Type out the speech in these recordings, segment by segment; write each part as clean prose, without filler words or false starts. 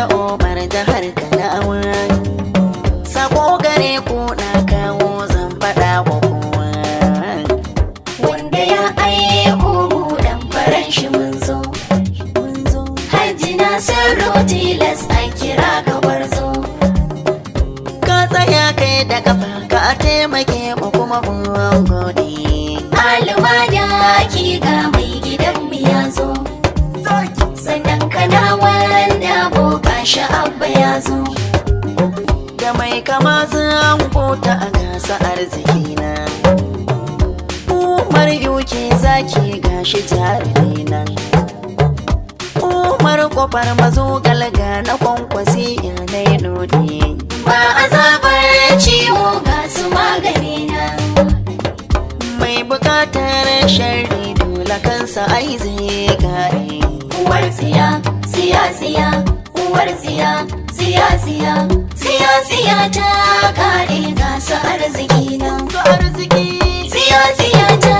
al'ummar jihar Kanawa. Sako gare ku na kawo zan faɗa wa kowa. Wanda ya aiko mu dan faran shi mun zo. Hajji Nasiru tilas an kira ka gwarzo. Ka tsaya kai da kafa ka taimake mu kuma mun gode. Alwa da ki ga mai gidan mu ya zo. Sannan Kanawa da boka shi Abba ya zo. Da mai kama zan bota a gasa arziki na. Umar yuke zaki gashi jarumi nan. Umar kofar mazo galga na kwankwasi yanayi nuni. Ba azabar ciwo ga su magani na. Mai bukatar sharri dole kansa ai zai kare. Uwar tsiya, siya siya, uwar tsiya, siya siya, siya siya ta kare gasa arziki nan. Siya siya ta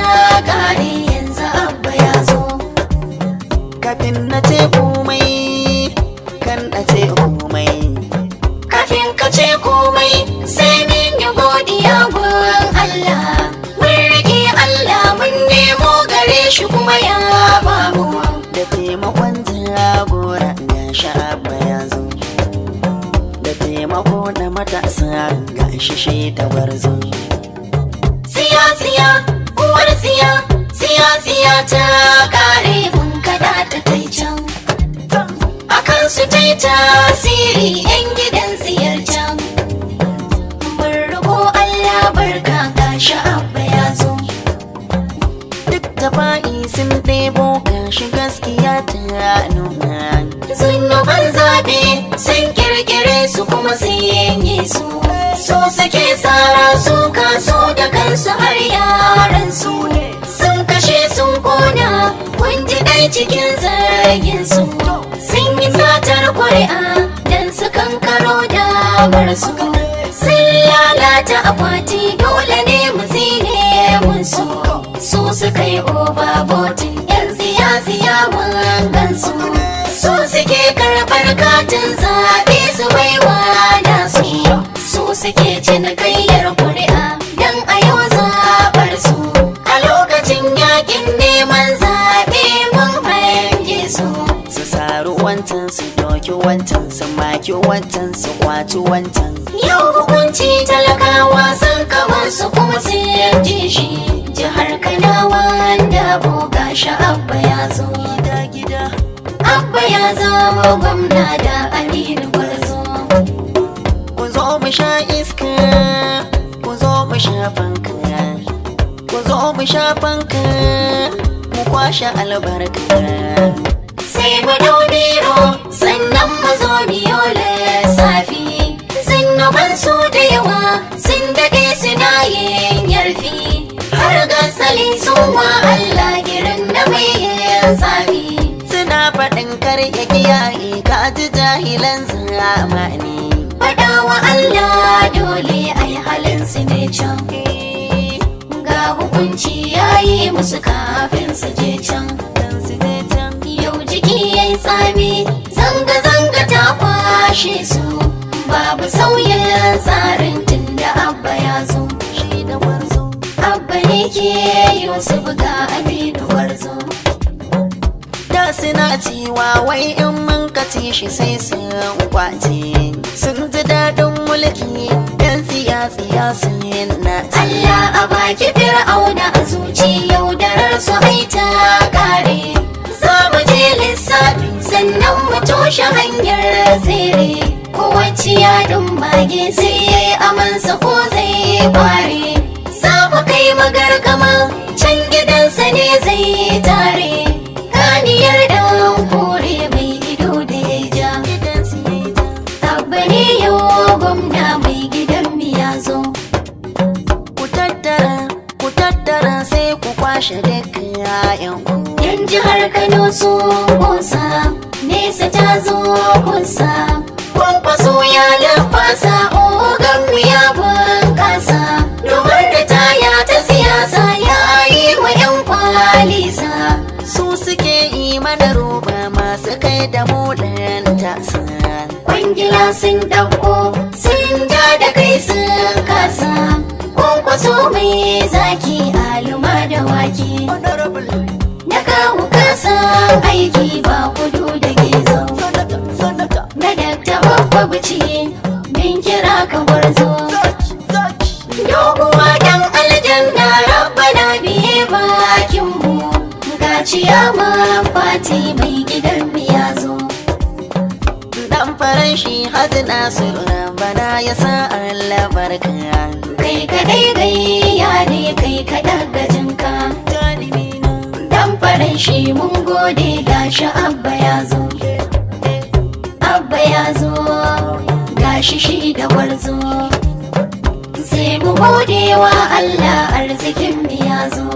kare yanzu Abba ya zo. Kafin na ce komai, kan na ce komai. Kafin ka ce komai sai min yi godiya gun Allah. Mun rike Allah mun nemo gare shi kuma ya bamu. Da taimakon jagora ga Abba ya zo. Da taimako da matasa ga shi da gwarzo. Siya siya, uwar siya, siya siya ta kare mun kada ta kai can. Akan su ta yi tasiri 'yan gidan siyar can. Mun roƙo Allah barka ga Abba ya zo. Duk tafa'i sun ɗebo gashi gaskiya ta nuna. Zunuban zaɓe sun kirkire su kuma sun yi su. So suke tsara su kaso da kansu har yaran su. Sun kashe sun kona kun ji dai cikin zargin su. Sun yi satar ƙuri'a don su kankaro damar su. Sun lalata akwati dole ne mu zine munsu. Su suka yi obabotin 'yan siya wangansu. Su suke karɓar katin zaɓe su baiwa nasu. Su suke cinikayyar ƙuri'a don a yau zaɓar su. A lokacin yakin neman zaɓe mun hange su. Su saru wancan su doki wancan su maki wancan su kwaci wancan. Yau hukunci talakawa sun kamar su kuma sun ji shi. Jihar Kanawa da boga Abba ya zo. Gida Abba ya zama gwamna da Aminu Gwarzo. ku zo mu sha iska, ku zo mu sha fanka, ku zo mu sha fanka, mu kwashe albarka. Sai mu dau biro sannan mu zo biyo lissafi. Zunuban su da yawa sun daɗe suna yin yarfi. Har gasali sun wa Allah girin da mai yin zafi. Suna faɗin karya kiyaye ka ji jahilan zamani. Faɗawa Allah dole a yi halin su ne can. Ga hukunci ya yi musu kafin su je can. Yau jiki ya yi tsami, zanga-zanga ta kwashe su. Babu sauyin tsarin tun da Abba ya zo. Abba ne ke Yusuf ga Aminu Gwarzo. Da suna cewa wai in mun kaci shi sai sun kwace. Sun ji daɗin mulki yan siyasa sun na Allah a baki Fir'auna a zuci yaudarar su ai ta kare. Za mu je lissafi sannan mu toshe hanyar tsere. Kowace yadin mage sai ya yi amansa ko zai kware. Za mu kai magargama can gidansa ne zai tare. Ganiyar dan kore mai ido da ya ja. Abba ne yau gwamna mai gidan mu ya zo. Ku tattara sai ku kwashe duk yayanku. Yan jihar Kano su kosa, nesa ta zo kusa. Kwankwaso ya lafasa, ogan mu ya bunkasa. Domin da taya ta siyasa ya yi wa 'yan kwalisa. Su suke yi mana roba masu kai da mu ɗan tasa. kwangila sun ɗauko sun ja da kai sun kasa kwankwaso mai zaki aluma da wake na kawo kasa aiki ba kudu da gizo na dakta babba bici min kira ka gwarzo doguwa dan aljanna rabbana biye bakin mu ga ciyama fati mai gidan mu ya zo dan faran shi hadu nasiru bana ya sa Allah barka kai kadai gayya ne kai kaɗa gajinka dan faran shi mun gode gashi abba ya zo gashi shi da gwarzo sai mu gode wa Allah arzikin mu ya zo